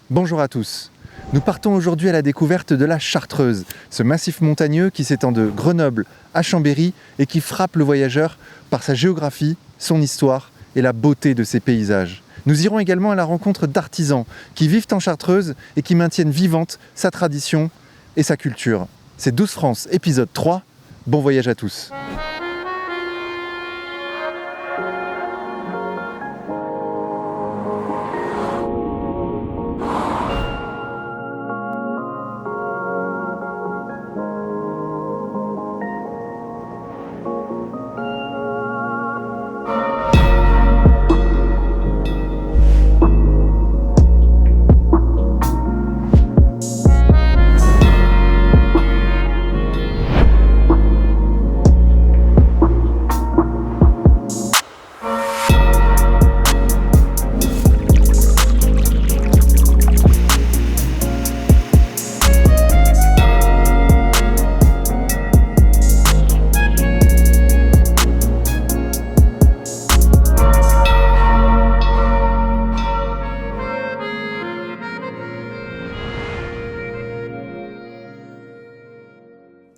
Bonjour à tous. Nous partons aujourd'hui à la découverte de la Chartreuse, ce massif montagneux qui s'étend de Grenoble à Chambéry et qui frappe le voyageur par sa géographie, son histoire et la beauté de ses paysages. Nous irons également à la rencontre d'artisans qui vivent en Chartreuse et qui maintiennent vivante sa tradition et sa culture. C'est 12 France, épisode 3. Bon voyage à tous.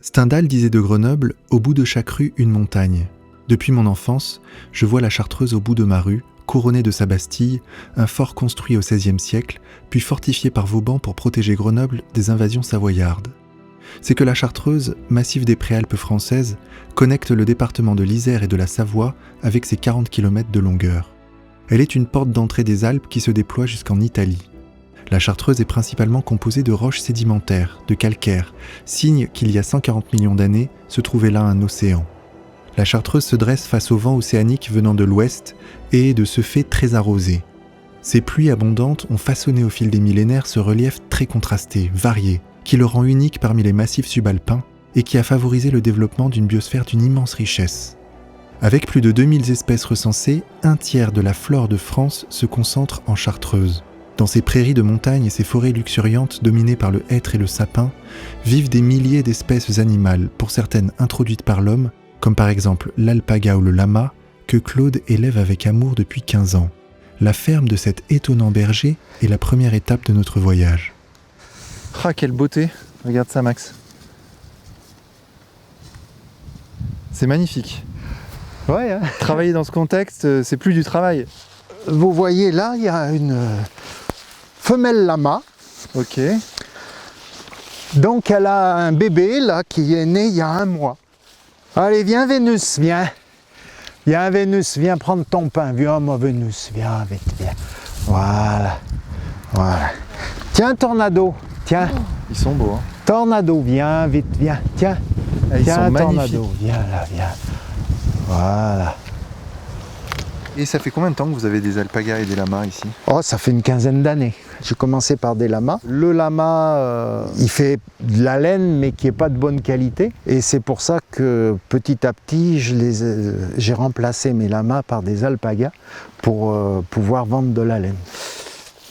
Stendhal disait de Grenoble, au bout de chaque rue, une montagne. Depuis mon enfance, je vois la Chartreuse au bout de ma rue, couronnée de sa Bastille, un fort construit au XVIe siècle, puis fortifié par Vauban pour protéger Grenoble des invasions savoyardes. C'est que la Chartreuse, massif des Préalpes françaises, connecte le département de l'Isère et de la Savoie avec ses 40 km de longueur. Elle est une porte d'entrée des Alpes qui se déploie jusqu'en Italie. La Chartreuse est principalement composée de roches sédimentaires, de calcaire, signe qu'il y a 140 millions d'années se trouvait là un océan. La Chartreuse se dresse face au vent océanique venant de l'ouest et est de ce fait très arrosée. Ces pluies abondantes ont façonné au fil des millénaires ce relief très contrasté, varié, qui le rend unique parmi les massifs subalpins et qui a favorisé le développement d'une biosphère d'une immense richesse. Avec plus de 2000 espèces recensées, un tiers de la flore de France se concentre en Chartreuse. Dans ces prairies de montagne et ces forêts luxuriantes dominées par le hêtre et le sapin, vivent des milliers d'espèces animales, pour certaines introduites par l'homme, comme par exemple l'alpaga ou le lama, que Claude élève avec amour depuis 15 ans. La ferme de cet étonnant berger est la première étape de notre voyage. Ah, quelle beauté! Regarde ça, Max. C'est magnifique. Ouais, hein. Travailler dans ce contexte, c'est plus du travail. Vous voyez là, il y a une femelle lama. Ok. Donc elle a un bébé là qui est né il y a 1 mois. Allez, viens Vénus, viens. Viens Vénus, viens prendre ton pain. Viens moi Vénus, viens vite, viens. Voilà. Voilà. Tiens Tornado, tiens. Ils sont beaux, hein. Tornado, viens vite, viens. Tiens. Ils Tiens, sont Tornado, magnifiques. viens là, viens. Voilà. Et ça fait combien de temps que vous avez des alpagas et des lamas ici? Oh, ça fait une 15aine d'années. J'ai commencé par des lamas. Le lama, il fait de la laine, mais qui n'est pas de bonne qualité. Et c'est pour ça que petit à petit, j'ai remplacé mes lamas par des alpagas pour pouvoir vendre de la laine.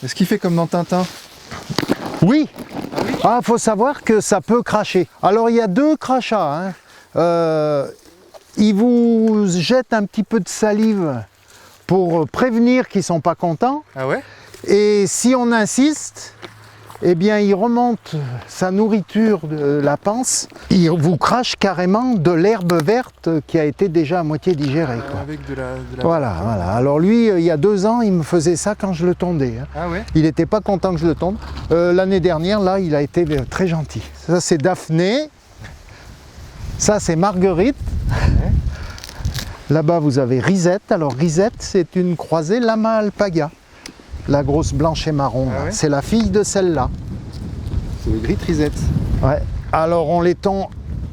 Est-ce qu'il fait comme dans Tintin? Oui. Ah, faut savoir que ça peut cracher. Alors, il y a 2 crachats. Ils vous jettent un petit peu de salive pour prévenir qu'ils ne sont pas contents. Ah ouais? Et si on insiste, eh bien il remonte sa nourriture de la panse, il vous crache carrément de l'herbe verte qui a été déjà à moitié digérée, quoi. Avec de la... Voilà, voilà. Alors lui, il y a 2 ans, il me faisait ça quand je le tondais. Ah ouais? Il n'était pas content que je le tonde. L'année dernière, là, il a été très gentil. Ça, c'est Daphné. Ça, c'est Marguerite. Ouais. Là-bas, vous avez Risette. Alors, Risette, c'est une croisée lama-alpaga. La grosse blanche et marron. Ah ouais? C'est la fille de celle-là. C'est le gris Risette. Ouais. Alors, on les tond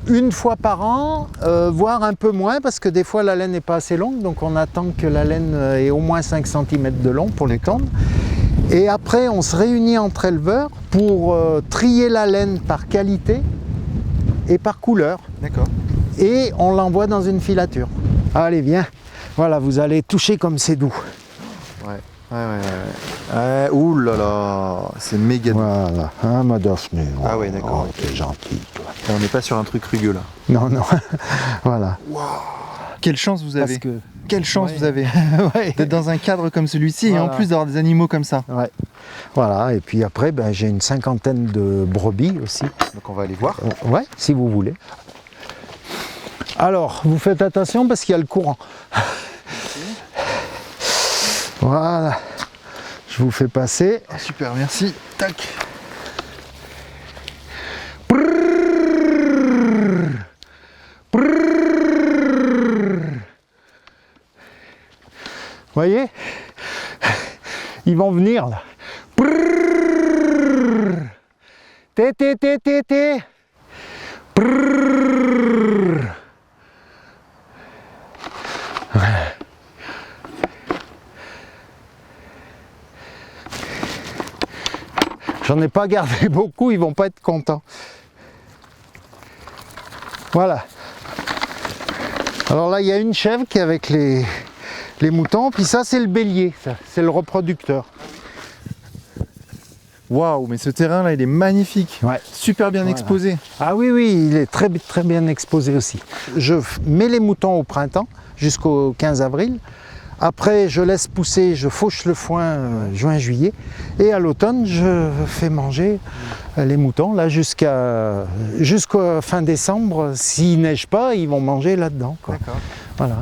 1 fois par an, voire un peu moins, parce que des fois, la laine n'est pas assez longue. Donc, on attend que la laine ait au moins 5 cm de long pour les tondre. Et après, on se réunit entre éleveurs pour trier la laine par qualité et par couleur. D'accord. Et on l'envoie dans une filature. Allez, viens. Voilà, vous allez toucher comme c'est doux. Ouais. Ouh là là, c'est méga doux. Voilà, hein, ma Daphné. Ah ouais, d'accord. Oh, t'es gentil, toi. On n'est pas sur un truc rugueux là. Non, non. Voilà. Quelle chance vous avez. Parce que Quelle chance Ouais. vous avez Ouais. d'être dans un cadre comme celui-ci et Voilà. en plus d'avoir des animaux comme ça. Ouais. Voilà, et puis après, j'ai une cinquantaine de brebis aussi. Donc on va aller voir. Ouais, si vous voulez. Alors, vous faites attention parce qu'il y a le courant. Voilà. Je vous fais passer. Ah, super, merci. Tac. Voyez? Ils vont venir là. Té, té, té, té, té. J'en ai pas gardé beaucoup, ils vont pas être contents. Voilà. Alors là, il y a une chèvre qui est avec les moutons, puis ça c'est le bélier, ça, c'est le reproducteur. Waouh, mais ce terrain-là, il est magnifique. Ouais. Super bien Voilà. exposé. Ah oui, oui, il est très, très bien exposé aussi. Je mets les moutons au printemps, jusqu'au 15 avril. Après, je laisse pousser, je fauche le foin juin-juillet. Et à l'automne, je fais manger les moutons, là, jusqu'à fin décembre. S'il neige pas, ils vont manger là-dedans, quoi. D'accord. Voilà.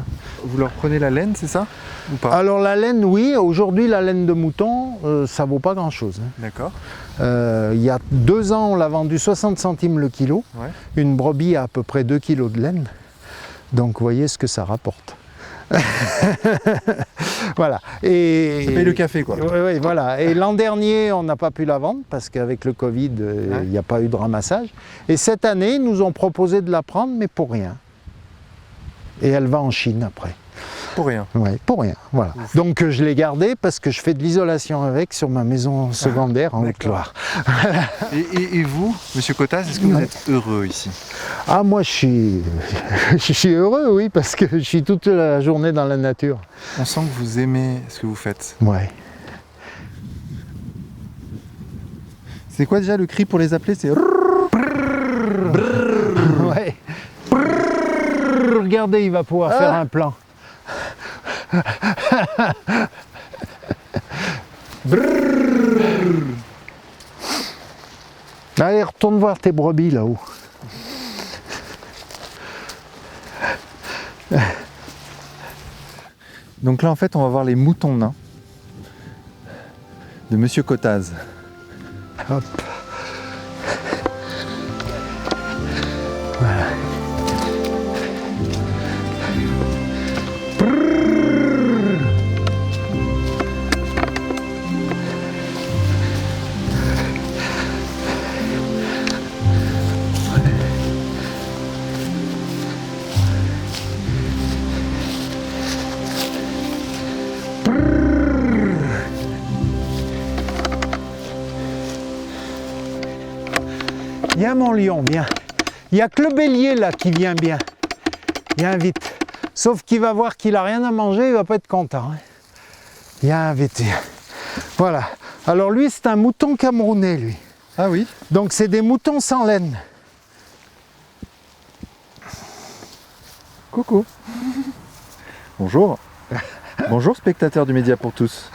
Vous leur prenez la laine, c'est ça? Ou pas? Alors la laine, oui. Aujourd'hui, la laine de mouton, ça vaut pas grand-chose. D'accord. Il y a 2 ans, on l'a vendu 60 centimes le kilo. Ouais. Une brebis a à peu près 2 kilos de laine. Donc, vous voyez ce que ça rapporte. Voilà. Et, Ça paye le café, quoi. Oui, voilà. Et l'an dernier, on n'a pas pu la vendre parce qu'avec le Covid, il n'y a pas eu de ramassage. Et cette année, ils nous ont proposé de la prendre, mais pour rien. Et elle va en Chine après. Pour rien. Ouais, pour rien. Voilà. Donc je l'ai gardée parce que je fais de l'isolation avec sur ma maison secondaire en Haute-Loire. Et vous, Monsieur Cotas, est-ce que vous êtes heureux ici? Ah, moi je suis heureux, oui, parce que je suis toute la journée dans la nature. On sent que vous aimez ce que vous faites. Ouais. C'est quoi déjà le cri pour les appeler? C'est Ouais. Regardez, il va pouvoir faire un plan. Allez, retourne voir tes brebis là-haut. Donc là, en fait, on va voir les moutons nains de Monsieur Cotaz. Hop. Voilà. Viens mon lion, viens. Il n'y a que le bélier là qui vient bien. Viens vite. Sauf qu'il va voir qu'il n'a rien à manger, il va pas être content. Hein. Viens vite, viens. Voilà. Alors lui, c'est un mouton camerounais, lui. Ah oui? Donc c'est des moutons sans laine. Coucou. Bonjour. Bonjour spectateurs du Média pour tous.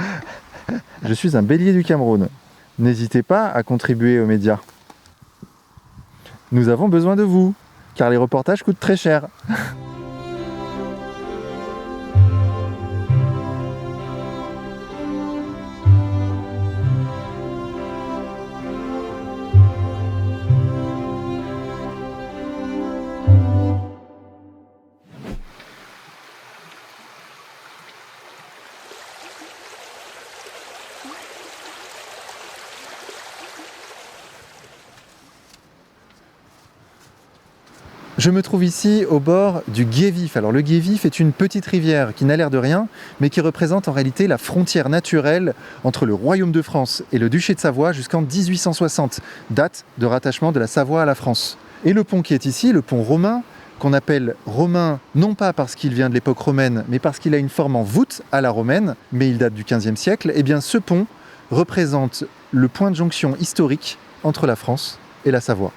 Je suis un bélier du Cameroun. N'hésitez pas à contribuer aux médias. Nous avons besoin de vous, car les reportages coûtent très cher. Je me trouve ici au bord du Gué-Vif. Alors le Gué-Vif est une petite rivière qui n'a l'air de rien, mais qui représente en réalité la frontière naturelle entre le Royaume de France et le Duché de Savoie jusqu'en 1860, date de rattachement de la Savoie à la France. Et le pont qui est ici, le pont romain, qu'on appelle romain non pas parce qu'il vient de l'époque romaine, mais parce qu'il a une forme en voûte à la romaine, mais il date du XVe siècle, et bien ce pont représente le point de jonction historique entre la France et la Savoie.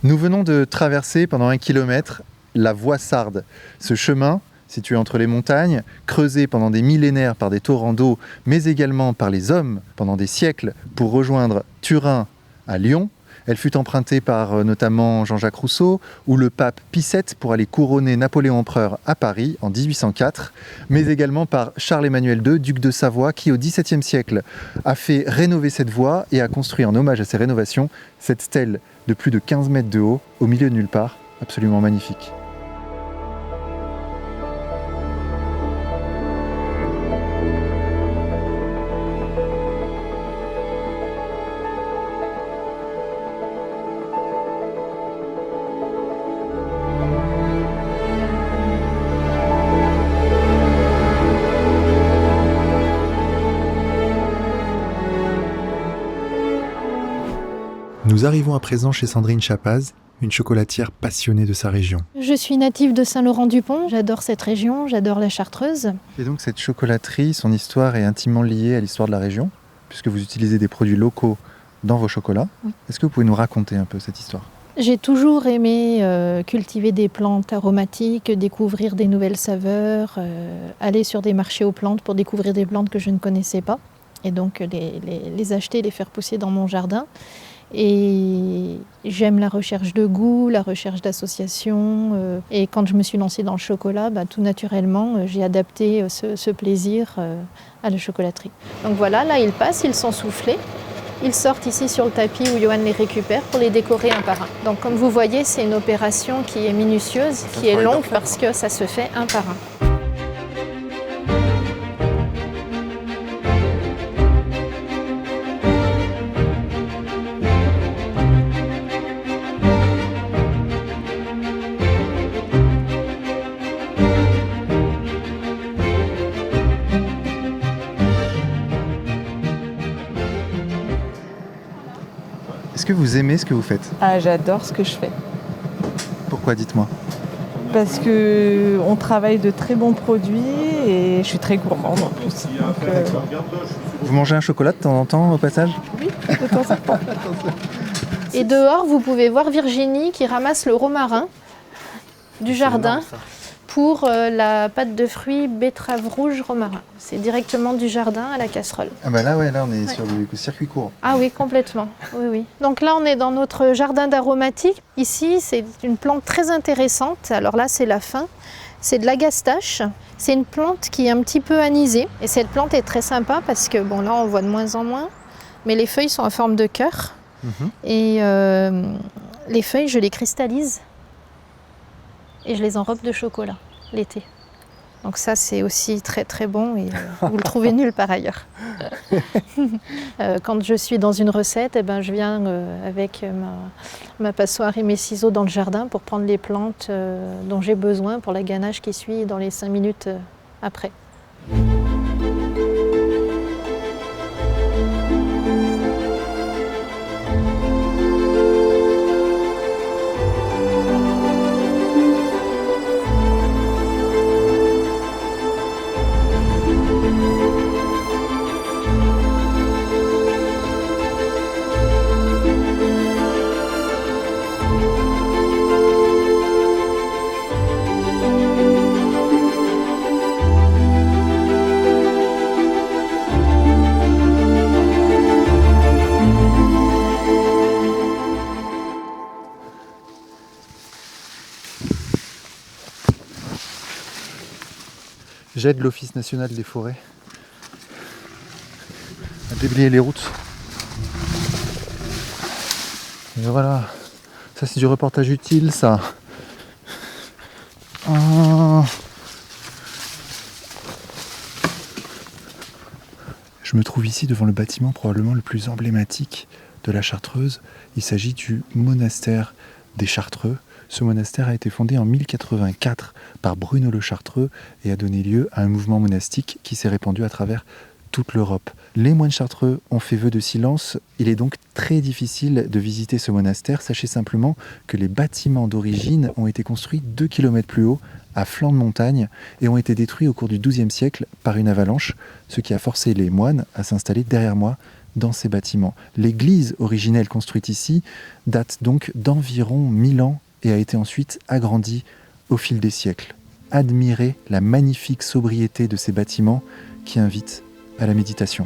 Nous venons de traverser pendant 1 kilomètre la voie sarde. Ce chemin, situé entre les montagnes, creusé pendant des millénaires par des torrents d'eau, mais également par les hommes pendant des siècles pour rejoindre Turin à Lyon. Elle fut empruntée par notamment Jean-Jacques Rousseau ou le pape Pie VII pour aller couronner Napoléon empereur à Paris en 1804, mais également par Charles-Emmanuel II, duc de Savoie, qui au XVIIe siècle a fait rénover cette voie et a construit en hommage à ces rénovations cette stèle de plus de 15 mètres de haut, au milieu de nulle part, absolument magnifique. Nous arrivons à présent chez Sandrine Chapaz, une chocolatière passionnée de sa région. Je suis native de Saint-Laurent-du-Pont, j'adore cette région, j'adore la Chartreuse. Et donc cette chocolaterie, son histoire est intimement liée à l'histoire de la région, puisque vous utilisez des produits locaux dans vos chocolats. Oui. Est-ce que vous pouvez nous raconter un peu cette histoire ? J'ai toujours aimé cultiver des plantes aromatiques, découvrir des nouvelles saveurs, aller sur des marchés aux plantes pour découvrir des plantes que je ne connaissais pas, et donc les acheter, les faire pousser dans mon jardin. Et j'aime la recherche de goût, la recherche d'associations. Et quand je me suis lancée dans le chocolat, tout naturellement, j'ai adapté ce plaisir à la chocolaterie. Donc voilà, là ils passent, ils sont soufflés. Ils sortent ici sur le tapis où Johan les récupère pour les décorer un par un. Donc comme vous voyez, c'est une opération qui est minutieuse, qui est longue parce que ça se fait un par un. Est-ce que vous aimez ce que vous faites ? Ah, j'adore ce que je fais. Pourquoi, dites-moi ? Parce qu'on travaille de très bons produits et je suis très gourmande en plus. Donc, Vous mangez un chocolat de temps en temps au passage ? oui, de temps en temps. Et dehors, vous pouvez voir Virginie qui ramasse le romarin du jardin pour la pâte de fruits betterave rouge romarin. C'est directement du jardin à la casserole. Ah bah là, ouais, là on est sur le circuit court. Ah oui, complètement. Oui, oui. Donc là, on est dans notre jardin d'aromatiques. Ici, c'est une plante très intéressante. Alors là, c'est la fin. C'est de l'agastache. C'est une plante qui est un petit peu anisée. Et cette plante est très sympa parce que, bon, là, on voit de moins en moins. Mais les feuilles sont en forme de cœur. Et les feuilles, je les cristallise. Et je les enrobe de chocolat l'été. Donc ça, c'est aussi très très bon et vous le trouvez nulle part ailleurs. Quand je suis dans une recette, je viens avec ma passoire et mes ciseaux dans le jardin pour prendre les plantes dont j'ai besoin pour la ganache qui suit dans les 5 minutes après. J'aide l'Office national des forêts à déblayer les routes. Et voilà, ça c'est du reportage utile, ça. Oh. Je me trouve ici devant le bâtiment probablement le plus emblématique de la Chartreuse. Il s'agit du monastère des Chartreux. Ce monastère a été fondé en 1084 par Bruno le Chartreux et a donné lieu à un mouvement monastique qui s'est répandu à travers toute l'Europe. Les moines chartreux ont fait vœu de silence. Il est donc très difficile de visiter ce monastère. Sachez simplement que les bâtiments d'origine ont été construits 2 km plus haut, à flanc de montagne, et ont été détruits au cours du XIIe siècle par une avalanche, ce qui a forcé les moines à s'installer derrière moi, dans ces bâtiments. L'église originelle construite ici date donc d'environ 1000 ans et a été ensuite agrandie au fil des siècles. Admirez la magnifique sobriété de ces bâtiments qui invitent à la méditation.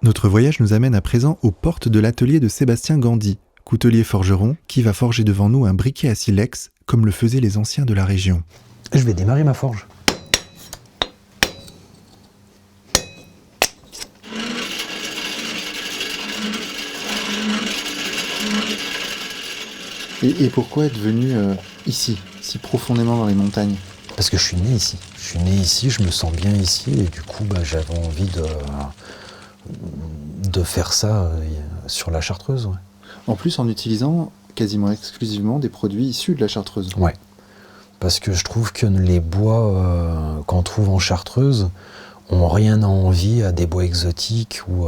Notre voyage nous amène à présent aux portes de l'atelier de Sébastien Gandy, coutelier forgeron, qui va forger devant nous un briquet à silex, comme le faisaient les anciens de la région. Je vais démarrer ma forge. Et pourquoi être venu ici, si profondément dans les montagnes ? Parce que je suis né ici. Je suis né ici, je me sens bien ici et du coup j'avais envie de faire ça sur la Chartreuse. Ouais. En plus en utilisant quasiment exclusivement des produits issus de la Chartreuse. Ouais. Parce que je trouve que les bois qu'on trouve en Chartreuse ont rien à envier à des bois exotiques ou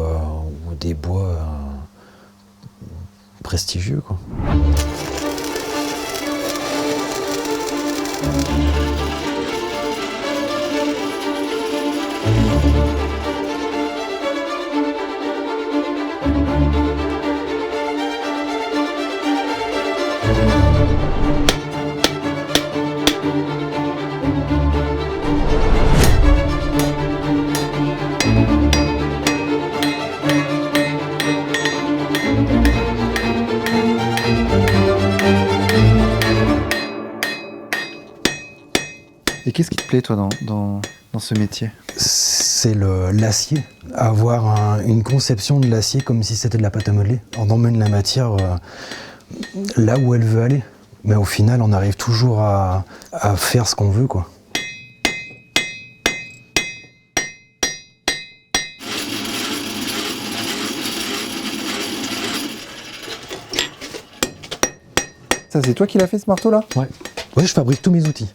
des bois prestigieux, quoi. Et qu'est-ce qui te plaît toi dans ce métier ? C'est l'acier. Avoir une conception de l'acier comme si c'était de la pâte à modeler. On emmène la matière là où elle veut aller. Mais au final, on arrive toujours à faire ce qu'on veut, quoi. Ça, c'est toi qui l'as fait ce marteau-là ? Ouais. Ouais, je fabrique tous mes outils.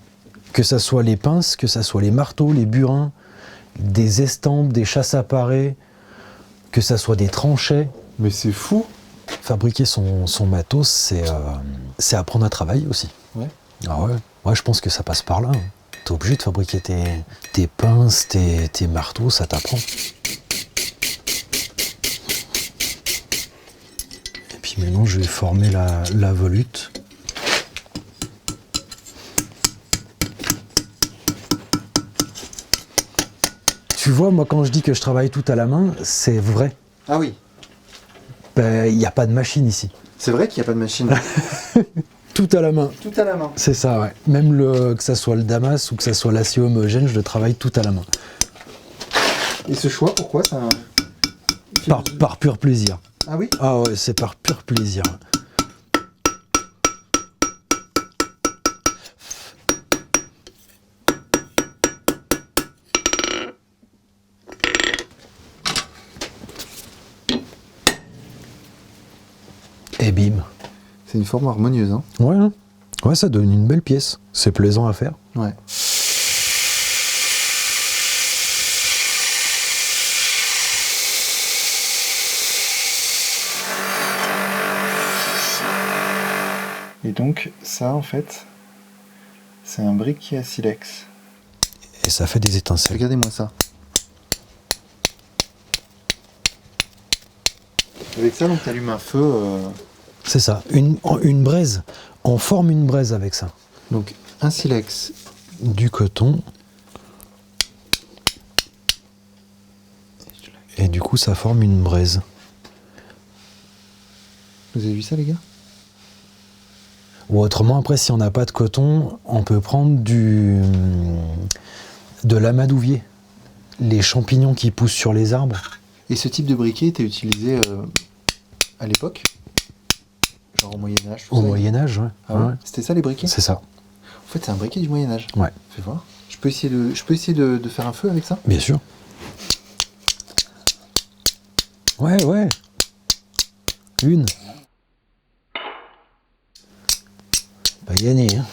Que ça soit les pinces, que ça soit les marteaux, les burins, des estampes, des chasses à parer, que ça soit des tranchets. Mais c'est fou ! Fabriquer son matos, c'est apprendre à travailler aussi. Ouais. Ah ouais. Ouais, je pense que ça passe par là. T'es obligé de fabriquer tes pinces, tes marteaux, ça t'apprend. Et puis maintenant, je vais former la volute. Tu vois, moi, quand je dis que je travaille tout à la main, c'est vrai. Ah oui. Il n'y a pas de machine ici. C'est vrai qu'il n'y a pas de machine. Tout à la main. Tout à la main. C'est ça, ouais. Même que ça soit le damas ou que ça soit l'acier homogène, je le travaille tout à la main. Et ce choix, pourquoi ça... Par pur plaisir. Ah oui ? Ah ouais, c'est par pur plaisir. Et bim. C'est une forme harmonieuse, hein ? Ouais, hein. Ouais, ça donne une belle pièce. C'est plaisant à faire. Ouais. Et donc, ça, en fait, c'est un briquet à silex. Et ça fait des étincelles. Regardez-moi ça. Avec ça, donc, tu allumes un feu... C'est ça, une braise. On forme une braise avec ça. Donc, un silex. Du coton. Et du coup, ça forme une braise. Vous avez vu ça, les gars ? Ou autrement, après, si on n'a pas de coton, on peut prendre de l'amadouvier. Les champignons qui poussent sur les arbres. Et ce type de briquet était utilisé à l'époque ? Genre au Moyen-Âge ? Au Moyen-Âge, ouais. Ah ouais. Ouais. C'était ça, les briquets ? C'est ça. En fait, c'est un briquet du Moyen-Âge. Ouais. Fais voir. Je peux essayer de faire un feu avec ça ? Bien sûr. Ouais, ouais. Pas gagné. Hein.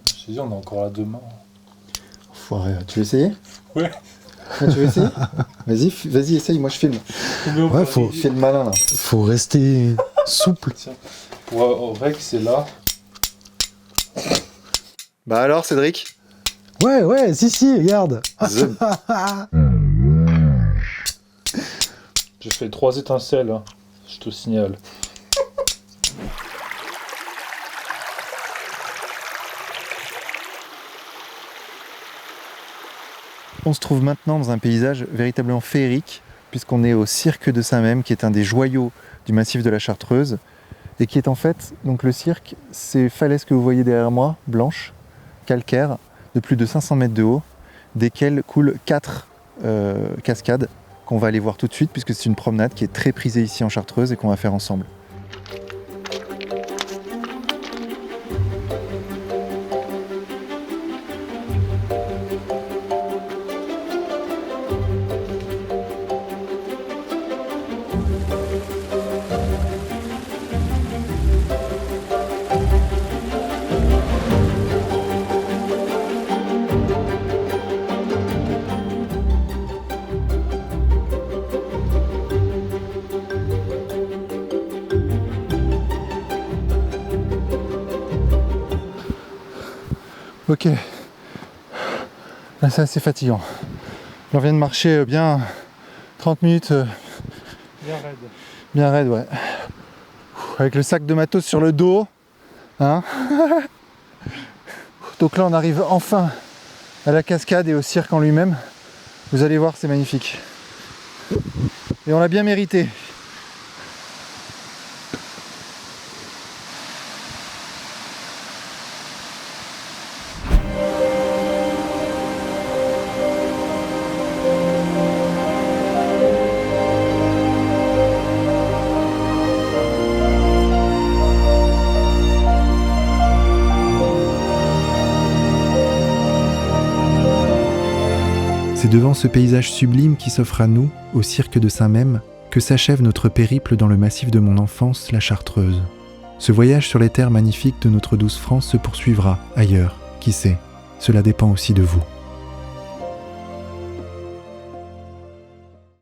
Je te dis, on a encore là demain. Enfoiré. Tu veux essayer? Ouais. Ah, tu veux essayer? Vas-y, essaye, moi je filme. Ouais, faut Fais le malin là. faut rester souple. Au règle, c'est là. Bah alors, Cédric? Ouais, si, regarde. J'ai fait 3 étincelles, hein. Je te signale. On se trouve maintenant dans un paysage véritablement féerique, puisqu'on est au cirque de Saint-Même, qui est un des joyaux du massif de la Chartreuse, et qui est en fait, donc le cirque, ces falaises que vous voyez derrière moi, blanches, calcaires, de plus de 500 mètres de haut, desquelles coulent 4 cascades, qu'on va aller voir tout de suite, puisque c'est une promenade qui est très prisée ici en Chartreuse et qu'on va faire ensemble. Ok, là c'est assez fatigant. On vient de marcher bien 30 minutes, Bien raide. bien raide, ouais. Avec le sac de matos sur le dos. Hein. Donc là on arrive enfin à la cascade et au cirque en lui-même. Vous allez voir, c'est magnifique. Et on l'a bien mérité. C'est devant ce paysage sublime qui s'offre à nous, au cirque de Saint-Même, que s'achève notre périple dans le massif de mon enfance, la Chartreuse. Ce voyage sur les terres magnifiques de notre douce France se poursuivra ailleurs, qui sait, cela dépend aussi de vous.